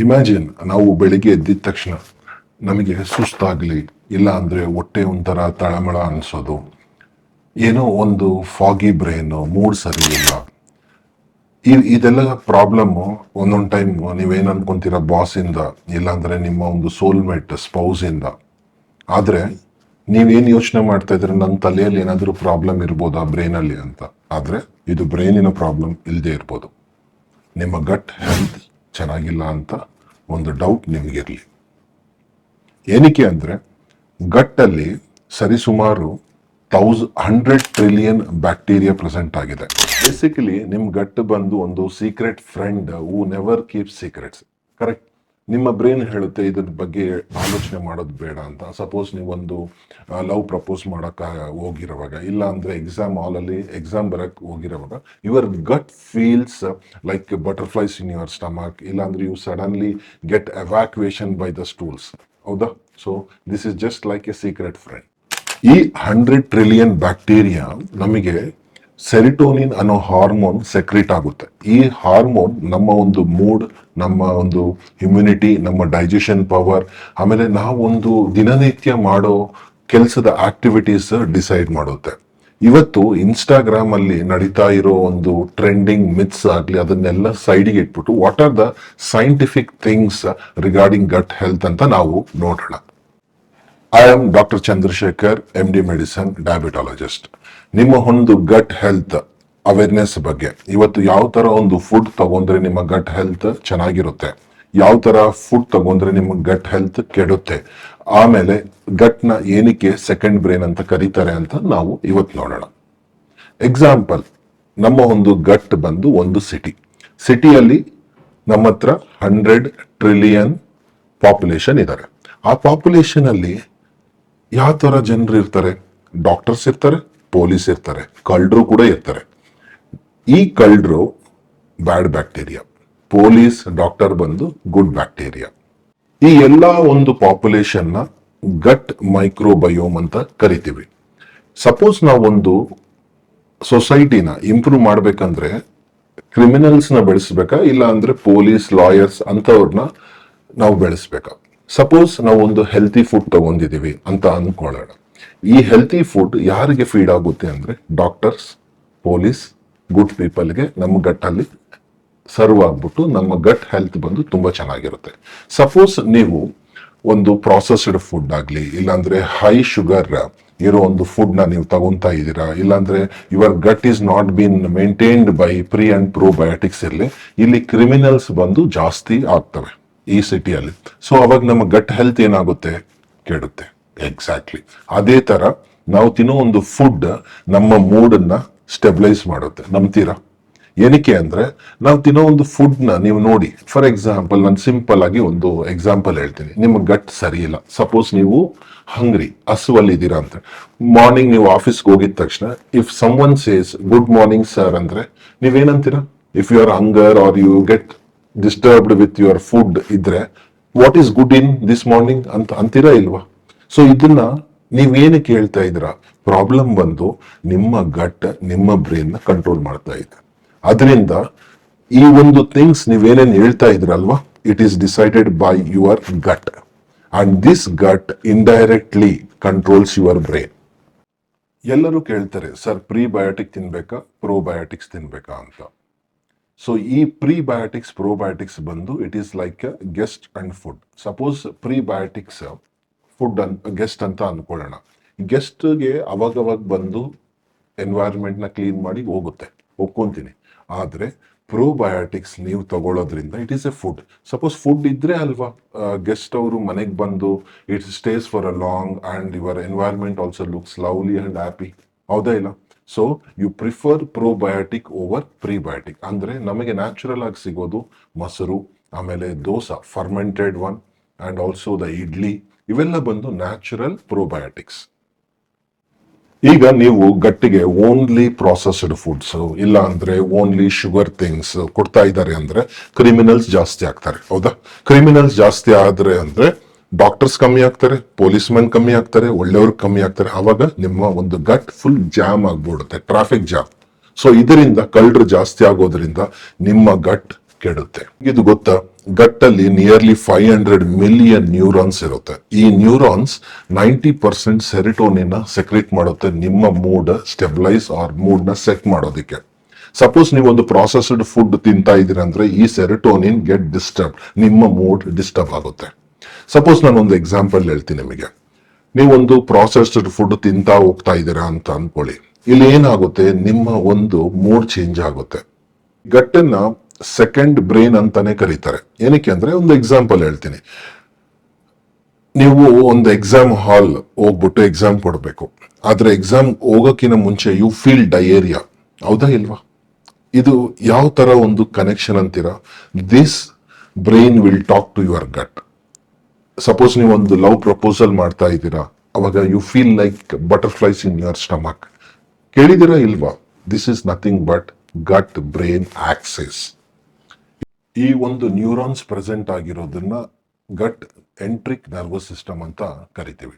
Imagine ನಾವು ಬೆಳಿಗ್ಗೆ ಎದ್ದಿದ ತಕ್ಷಣ ನಮಗೆ ಸುಸ್ತಾಗ್ಲಿ, ಇಲ್ಲ ಅಂದ್ರೆ ಹೊಟ್ಟೆ ಒಂಥರ ತಳಮಳ ಅನ್ಸೋದು, ಏನೋ ಒಂದು ಫಾಗಿ ಬ್ರೈನ್, ಮೂಡ್ ಸರಿ ಇಲ್ಲ. ಇದೆಲ್ಲ ಪ್ರಾಬ್ಲಮ್ಮು ಒಂದೊಂದು ಟೈಮ್ ನೀವೇನು ಅನ್ಕೊಂತೀರ ಬಾಸಿಂದ, ಇಲ್ಲಾಂದ್ರೆ ನಿಮ್ಮ ಒಂದು ಸೋಲ್ಮೇಟ್ ಸ್ಪೌಸಿಂದ. ಆದ್ರೆ ನೀವೇನು ಯೋಚನೆ ಮಾಡ್ತಾ ಇದ್ರೆ ನನ್ನ ತಲೆಯಲ್ಲಿ ಏನಾದರೂ ಪ್ರಾಬ್ಲಮ್ ಇರ್ಬೋದಾ ಬ್ರೈನಲ್ಲಿ ಅಂತ. ಆದ್ರೆ ಇದು ಬ್ರೈನಿನ ಪ್ರಾಬ್ಲಮ್ ಇಲ್ಲದೆ ಇರ್ಬೋದು. ನಿಮ್ಮ ಗಟ್ ಹೆಲ್ತ್ ಚೆನ್ನಾಗಿಲ್ಲ ಅಂತ ಒಂದು ಡೌಟ್ ನಿಮಗಿರಲಿ. ಏನಕ್ಕೆ ಅಂದ್ರೆ ಗಟ್ಟಲ್ಲಿ ಸರಿಸುಮಾರು 100 ಟ್ರಿಲಿಯನ್ ಬ್ಯಾಕ್ಟೀರಿಯಾ ಪ್ರೆಸೆಂಟ್ ಆಗಿದೆ. ಬೇಸಿಕಲಿ ನಿಮ್ ಗಟ್ ಬಂದು ಒಂದು ಸೀಕ್ರೆಟ್ ಫ್ರೆಂಡ್ ಹೂ ನೆವರ್ ಕೀಪ್ ಸೀಕ್ರೆಟ್ಸ್. ಕರೆಕ್ಟ್. ನಿಮ್ಮ ಬ್ರೈನ್ ಹೇಳುತ್ತೆ ಇದ್ರ ಬಗ್ಗೆ ಆಲೋಚನೆ ಮಾಡೋದು ಬೇಡ ಅಂತ. ಸಪೋಸ್ ನೀವೊಂದು ಲವ್ ಪ್ರಪೋಸ್ ಮಾಡಕ್ ಹೋಗಿರುವಾಗ, ಇಲ್ಲ ಅಂದ್ರೆ ಎಕ್ಸಾಮ್ ಹಾಲಲ್ಲಿ ಎಕ್ಸಾಮ್ ಬರಕ್ ಹೋಗಿರುವಾಗ, your gut feels like butterflies in your stomach, ಇಲ್ಲ ಅಂದ್ರೆ you suddenly get evacuation by the stools. ಹೌದಾ? So this is just like a secret friend. ಈ 100 ಟ್ರಿಲಿಯನ್ ಬ್ಯಾಕ್ಟೀರಿಯಾ ನಮಗೆ ಸೆರಿಟೋನಿನ್ ಅನ್ನೋ ಹಾರ್ಮೋನ್ ಸೆಕ್ರೀಟ್ ಆಗುತ್ತೆ. ಈ ಹಾರ್ಮೋನ್ ನಮ್ಮ ಒಂದು ಮೂಡ್, ನಮ್ಮ ಒಂದು ಇಮ್ಯುನಿಟಿ, ನಮ್ಮ ಡೈಜೆಷನ್ ಪವರ್, ಆಮೇಲೆ ನಾವೊಂದು ದಿನನಿತ್ಯ ಮಾಡೋ ಕೆಲಸದ ಆಕ್ಟಿವಿಟೀಸ್ ಡಿಸೈಡ್ ಮಾಡುತ್ತೆ. ಇವತ್ತು ಇನ್ಸ್ಟಾಗ್ರಾಮ್ ಅಲ್ಲಿ ನಡೀತಾ ಇರೋ ಒಂದು ಟ್ರೆಂಡಿಂಗ್ ಮಿತ್ಸ್ ಆಗ್ಲಿ, ಅದನ್ನೆಲ್ಲ ಸೈಡಿಗೆ ಇಟ್ಬಿಟ್ಟು what are the scientific things regarding gut health ಅಂತ ನಾವು ನೋಡೋಣ. I am doctor Chandrashekhar, MD medicine, diabetologist. ನಿಮ್ಮ ಒಂದು ಗಟ್ ಹೆಲ್ತ್ ಅವೇರ್ನೆಸ್ ಬಗ್ಗೆ ಇವತ್ತು ಯಾವ ತರ ಒಂದು ಫುಡ್ ತಗೊಂಡ್ರೆ ನಿಮ್ಮ ಗಟ್ ಹೆಲ್ತ್ ಚೆನ್ನಾಗಿರುತ್ತೆ, ಯಾವ ತರ ಫುಡ್ ತಗೊಂಡ್ರೆ ನಿಮ್ಮ ಗಟ್ ಹೆಲ್ತ್ ಕೆಡುತ್ತೆ, ಆಮೇಲೆ ಗಟ್ ನ ಏನಕ್ಕೆ ಸೆಕೆಂಡ್ ಬ್ರೈನ್ ಅಂತ ಕರೀತಾರೆ ಅಂತ ನಾವು ಇವತ್ತು ನೋಡೋಣ. ಎಕ್ಸಾಂಪಲ್, ನಮ್ಮ ಒಂದು ಗಟ್ ಬಂದು ಒಂದು ಸಿಟಿಯಲ್ಲಿ ನಮ್ಮ ಹತ್ರ 100 ಟ್ರಿಲಿಯನ್ ಪಾಪ್ಯುಲೇಷನ್ ಇದ್ದಾರೆ. ಆ ಪಾಪ್ಯುಲೇಷನ್ ಅಲ್ಲಿ ಯಾವ ತರ ಜನರು ಇರ್ತಾರೆ? ಡಾಕ್ಟರ್ಸ್ ಇರ್ತಾರೆ, ಪೊಲೀಸ್ ಇರ್ತಾರೆ, ಕಳ್ಳರು ಕೂಡ ಇರ್ತಾರೆ. ಈ ಕಳ್ಳರು ಬ್ಯಾಡ್ ಬ್ಯಾಕ್ಟೀರಿಯಾ, ಪೊಲೀಸ್ ಡಾಕ್ಟರ್ ಬಂದು ಗುಡ್ ಬ್ಯಾಕ್ಟೀರಿಯಾ. ಈ ಎಲ್ಲಾ ಒಂದು ಪಾಪ್ಯುಲೇಷನ್ ನ ಗಟ್ ಮೈಕ್ರೋಬಯೋಮ್ ಅಂತ ಕರಿತೀವಿ. ಸಪೋಸ್ ನಾವೊಂದು ಸೊಸೈಟಿನ ಇಂಪ್ರೂವ್ ಮಾಡ್ಬೇಕಂದ್ರೆ ಕ್ರಿಮಿನಲ್ಸ್ ನ ಬೆಳೆಸ್ಬೇಕಾ, ಇಲ್ಲ ಅಂದ್ರೆ ಪೊಲೀಸ್, ಲಾಯರ್ಸ್ ಅಂತವ್ರನ್ನ ನಾವು ಬೆಳೆಸ್ಬೇಕಾ? ಸಪೋಸ್ ನಾವು ಒಂದು ಹೆಲ್ತಿ ಫುಡ್ ತಗೊಂಡಿದೀವಿ ಅಂತ ಅನ್ಕೊಳ್ಳೋಣ. ಈ ಹೆಲ್ತಿ ಫುಡ್ ಯಾರಿಗೆ ಫೀಡ್ ಆಗುತ್ತೆ ಅಂದ್ರೆ ಡಾಕ್ಟರ್ಸ್, ಪೊಲೀಸ್, ಗುಡ್ ಪೀಪಲ್ಗೆ ನಮ್ಮ ಗಟ್ಟಲ್ಲಿ ಸರ್ವ್ ಆಗ್ಬಿಟ್ಟು ನಮ್ಮ ಗಟ್ ಹೆಲ್ತ್ ಬಂದು ತುಂಬಾ ಚೆನ್ನಾಗಿರುತ್ತೆ. ಸಪೋಸ್ ನೀವು ಒಂದು ಪ್ರಾಸೆಸ್ಡ್ ಫುಡ್ ಆಗ್ಲಿ, ಇಲ್ಲಾಂದ್ರೆ ಹೈ ಶುಗರ್ ಇರೋ ಒಂದು ಫುಡ್ ನ ನೀವು ತಗೊಂತಾ ಇದ್ದೀರಾ, ಇಲ್ಲಾಂದ್ರೆ your gut is not been maintained by pre and probiotics ಇರಲಿ, ಇಲ್ಲಿ ಕ್ರಿಮಿನಲ್ಸ್ ಬಂದು ಜಾಸ್ತಿ ಆಗ್ತವೆ ಈ ಸಿಟಿಯಲ್ಲಿ. ಸೊ ಅವಾಗ ನಮ್ಮ ಗಟ್ ಹೆಲ್ತ್ ಏನಾಗುತ್ತೆ? ಕೆಡುತ್ತೆ. ಎಕ್ಸಾಕ್ಟ್ಲಿ ಅದೇ ತರ ನಾವು ತಿನ್ನೋ ಒಂದು ಫುಡ್ ನಮ್ಮ ಮೂಡ್ ಅನ್ನ ಸ್ಟೆಬಿಲೈಸ್ ಮಾಡುತ್ತೆ. ನಂಬ್ತೀರಾ? ಏನಕ್ಕೆ ಅಂದ್ರೆ ನಾವು ತಿನ್ನೋ ಒಂದು ಫುಡ್ ನ ನೀವು ನೋಡಿ, ಫಾರ್ ಎಕ್ಸಾಂಪಲ್ ನಾನು ಸಿಂಪಲ್ ಆಗಿ ಒಂದು ಎಕ್ಸಾಂಪಲ್ ಹೇಳ್ತೀನಿ. ನಿಮ್ಮ ಗಟ್ ಸರಿ ಇಲ್ಲ, ಸಪೋಸ್ ನೀವು ಹಂಗ್ರಿ, ಹಸುವಲ್ಲಿದ್ದೀರಾ ಅಂತ. ಮಾರ್ನಿಂಗ್ ನೀವು ಆಫೀಸ್ಗೆ ಹೋಗಿದ ತಕ್ಷಣ if someone says good morning sir ಅಂದ್ರೆ ನೀವೇನಂತೀರಾ? If you are hunger or you get disturbed with your food ಇದ್ರೆ, what is good in this morning ಅಂತ ಅಂತೀರಾ ಇಲ್ವಾ? ಸೊ ಇದನ್ನ ನೀವೇನಕ್ಕೆ ಹೇಳ್ತಾ ಇದ್ದೀರಾ? ಪ್ರಾಬ್ಲಮ್ ಬಂದು ನಿಮ್ಮ ಗಟ್ ನಿಮ್ಮ ಬ್ರೈನ್ ನ ಕಂಟ್ರೋಲ್ ಮಾಡ್ತಾ ಇದೆ. ಅದರಿಂದ ಈ ಒಂದು ಥಿಂಗ್ಸ್ ನೀವೇನೇನು ಹೇಳ್ತಾ ಇದ್ರಲ್ವಾ, it is decided by your gut, and this gut indirectly controls your brain. ಎಲ್ಲರೂ ಕೇಳ್ತಾರೆ, ಸರ್ ಪ್ರೀಬಯೋಟಿಕ್ ತಿನ್ಬೇಕಾ, ಪ್ರೋಬಯೋಟಿಕ್ಸ್ ತಿನ್ಬೇಕಾ ಅಂತ. ಸೊ ಈ ಪ್ರೀಬಯೋಟಿಕ್ಸ್, ಪ್ರೋಬಯೋಟಿಕ್ಸ್ ಬಂದು it is like guest and food. Suppose prebiotics food guest ಅಂತ ಅನ್ಕೊಳ್ಳೋಣ. ಗೆಸ್ಟ್ಗೆ ಅವಾಗವಾಗ ಬಂದು ಎನ್ವೈರನ್ಮೆಂಟ್ ನ ಕ್ಲೀನ್ ಮಾಡಿ ಹೋಗುತ್ತೆ, ಒಪ್ಕೊಂತೀನಿ. ಆದ್ರೆ ಪ್ರೋಬಯೋಟಿಕ್ಸ್ ನೀವು ತಗೊಳ್ಳೋದ್ರಿಂದ it is a food. Suppose food ಇದ್ರೆ ಅಲ್ವಾ ಗೆಸ್ಟ್ ಅವರು ಮನೆಗೆ ಬಂದು it stays for a long and your environment also looks lovely and happy. ಹೌದಾ ಇಲ್ಲ? So you prefer probiotic over prebiotic. ಅಂದ್ರೆ ನಮಗೆ ನ್ಯಾಚುರಲ್ ಆಗಿ ಸಿಗೋದು ಮೊಸರು, ಆಮೇಲೆ dosa fermented one, and also the idli, ಇವೆಲ್ಲ ಬಂದು ನ್ಯಾಚುರಲ್ ಪ್ರೋಬಯೋಟಿಕ್ಸ್. ಈಗ ನೀವು ಗಟ್ಟಿಗೆ ಓನ್ಲಿ ಪ್ರಾಸೆಸ್ಡ್ ಫುಡ್ಸ್, ಇಲ್ಲ ಅಂದ್ರೆ ಓನ್ಲಿ ಶುಗರ್ ಥಿಂಗ್ಸ್ ಕೊಡ್ತಾ ಇದ್ದಾರೆ ಅಂದ್ರೆ ಕ್ರಿಮಿನಲ್ಸ್ ಜಾಸ್ತಿ ಆಗ್ತಾರೆ. ಹೌದಾ? ಕ್ರಿಮಿನಲ್ಸ್ ಜಾಸ್ತಿ ಆದ್ರೆ ಅಂದ್ರೆ ಡಾಕ್ಟರ್ಸ್ ಕಮ್ಮಿ ಆಗ್ತಾರೆ, ಪೊಲೀಸ್ ಮೆನ್ ಕಮ್ಮಿ ಆಗ್ತಾರೆ, ಒಳ್ಳೆಯವ್ರು ಕಮ್ಮಿ ಆಗ್ತಾರೆ. ಅವಾಗ ನಿಮ್ಮ ಒಂದು ಗಟ್ ಫುಲ್ ಜಾಮ್ ಆಗ್ಬಿಡುತ್ತೆ, ಟ್ರಾಫಿಕ್ ಜಾಮ್. ಸೊ ಇದರಿಂದ ಕಳ್ಳರು ಜಾಸ್ತಿ ಆಗೋದ್ರಿಂದ ನಿಮ್ಮ ಗಟ್ ಕೆಡುತ್ತೆ. ಇದು ಗೊತ್ತಾ? ಗಟ್ಟಲ್ಲಿ ನಿಯರ್ಲಿ 500 ಮಿಲಿಯನ್ ನ್ಯೂರಾನ್ಸ್ ಇರುತ್ತೆ. ಈ ನ್ಯೂರಾನ್ಸ್ 90% ಸೆರಿಟೋನಿನ್ ಸೆಕ್ರೆಟ್ ಮಾಡುತ್ತೆ ನಿಮ್ಮ ಮೂಡ್ ಸ್ಟೆಬಿಲೈಸ್ ಆರ್ ಮೂಡ್ ನ ಸೆಟ್ ಮಾಡೋದಕ್ಕೆ. ಸಪೋಸ್ ನೀವು ಒಂದು ಪ್ರಾಸೆಸ್ಡ್ ಫುಡ್ ತಿಂತಾ ಇದ್ದೀರಾ ಅಂದ್ರೆ ಈ ಸೆರಿಟೋನಿನ್ ಗೆಟ್ ಡಿಸ್ಟರ್ಬ್, ನಿಮ್ಮ ಮೂಡ್ ಡಿಸ್ಟರ್ಬ್ ಆಗುತ್ತೆ. ಸಪೋಸ್ ನಾನು ಒಂದು ಎಕ್ಸಾಂಪಲ್ ಹೇಳ್ತೀನಿ ನಿಮಗೆ. ನೀವೊಂದು ಪ್ರಾಸೆಸ್ಡ್ ಫುಡ್ ತಿಂತಾ ಹೋಗ್ತಾ ಇದ್ದೀರಾ ಅಂತ ಅನ್ಕೊಳ್ಳಿ. ಇಲ್ಲಿ ಏನಾಗುತ್ತೆ, ನಿಮ್ಮ ಒಂದು ಮೂಡ್ ಚೇಂಜ್ ಆಗುತ್ತೆ. ಗಟ್ಟನ್ನ ಸೆಕೆಂಡ್ ಬ್ರೈನ್ ಅಂತಾನೆ ಕರೀತಾರೆ. ಏನಕ್ಕೆ ಅಂದ್ರೆ ಒಂದು ಎಕ್ಸಾಂಪಲ್ ಹೇಳ್ತೀನಿ. ನೀವು ಒಂದು ಎಕ್ಸಾಮ್ ಹಾಲ್ ಹೋಗ್ಬಿಟ್ಟು ಎಕ್ಸಾಮ್ ಕೊಡಬೇಕು. ಆದ್ರೆ ಎಕ್ಸಾಮ್ ಹೋಗೋಕ್ಕಿಂತ ಮುಂಚೆ ಯು ಫೀಲ್ ಡಯೇರಿಯಾ, ಹೌದಾ ಇಲ್ವಾ? ಇದು ಯಾವ ತರ ಒಂದು ಕನೆಕ್ಷನ್ ಅಂತೀರಾ? This brain will talk to your gut. Suppose ನೀವು ಒಂದು ಲವ್ ಪ್ರಪೋಸಲ್ ಮಾಡ್ತಾ ಇದ್ದೀರಾ, ಅವಾಗ you feel like butterflies in your stomach. ಕೇಳಿದಿರಾ ಇಲ್ವಾ? This is nothing but gut brain axis. ಈ ಒಂದು ನ್ಯೂರಾನ್ಸ್ ಪ್ರೆಸೆಂಟ್ ಆಗಿರೋದನ್ನ ಗಟ್ ಎಂಟ್ರಿಕ್ ನರ್ವಸ್ ಸಿಸ್ಟಮ್ ಅಂತ ಕರಿತೀವಿ.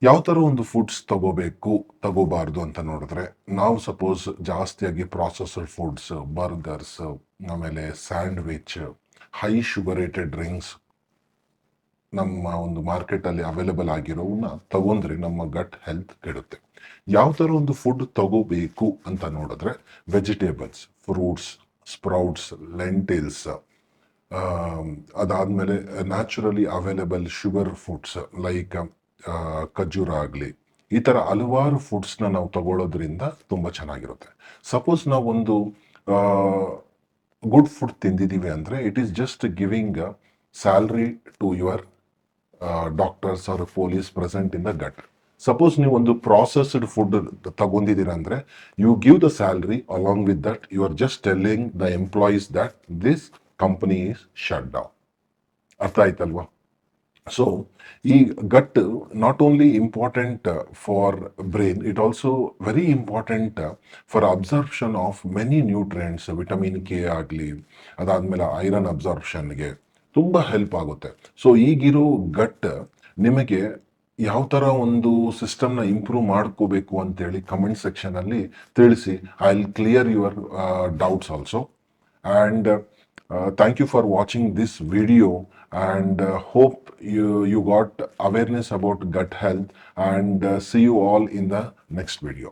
ಯಾವ ತರ ಒಂದು ಫುಡ್ಸ್ ತಗೋಬೇಕು ತಗೋಬಾರ್ದು ಅಂತ ನೋಡಿದ್ರೆ, ನಾವು ಸಪೋಸ್ ಜಾಸ್ತಿಯಾಗಿ ಪ್ರಾಸೆಸ್ಡ್ ಫುಡ್ಸ್, ಬರ್ಗರ್ಸ್, ಆಮೇಲೆ ಸ್ಯಾಂಡ್ವಿಚ್, ಹೈ ಶುಗರೇಟೆಡ್ ಡ್ರಿಂಕ್ಸ್ ನಮ್ಮ ಒಂದು ಮಾರ್ಕೆಟ್ ಅಲ್ಲಿ ಅವೈಲೇಬಲ್ ಆಗಿರೋವನ್ನ ತಗೊಂಡ್ರೆ ನಮ್ಮ ಗಟ್ ಹೆಲ್ತ್ ಕೆಡುತ್ತೆ. ಯಾವ ತರ ಒಂದು ಫುಡ್ ತಗೋಬೇಕು ಅಂತ ನೋಡಿದ್ರೆ, ವೆಜಿಟೇಬಲ್ಸ್, ಫ್ರೂಟ್ಸ್, ಸ್ಪ್ರೌಟ್ಸ್, ಲೆಂಟಿಲ್ಸ್, ಅದಾದ್ಮೇಲೆ naturally available sugar foods like ಖಜೂರ ಆಗಲಿ, ಈ ತರ ಹಲವಾರು ಫುಡ್ಸ್ನ ನಾವು ತಗೊಳ್ಳೋದ್ರಿಂದ ತುಂಬಾ ಚೆನ್ನಾಗಿರುತ್ತೆ. ಸಪೋಸ್ ನಾವು ಒಂದು ಗುಡ್ ಫುಡ್ ತಿಂದಿದ್ದೀವಿ ಅಂದ್ರೆ it is just giving salary to your doctors or police present in the gut. Suppose ನೀವು ಒಂದು ಪ್ರಾಸೆಸ್ಡ್ ಫುಡ್ ತಗೊಂಡಿದ್ದೀರಾ ಅಂದ್ರೆ you give the salary along with that you are just telling the employees that this company is shut down. ಅರ್ಥ ಆಯ್ತಲ್ವಾ? So ಈ gut not only important for brain, it also very important for absorption of many nutrients. Vitamin K ಆಗಲಿ, ಅದಾದ್ಮೇಲೆ iron ಅಬ್ಸಾರ್ಪ್ಷನ್ಗೆ ತುಂಬ help ಆಗುತ್ತೆ. So ಈಗಿರೋ ಗಟ್ ನಿಮಗೆ ಯಾವ ಥರ ಒಂದು ಸಿಸ್ಟಮ್ನ ಇಂಪ್ರೂವ್ ಮಾಡ್ಕೋಬೇಕು ಅಂತೇಳಿ ಕಮೆಂಟ್ ಸೆಕ್ಷನಲ್ಲಿ ತಿಳಿಸಿ. I will clear your doubts also. And thank you for watching this video, and hope you got awareness about gut health, and see you all in the next video.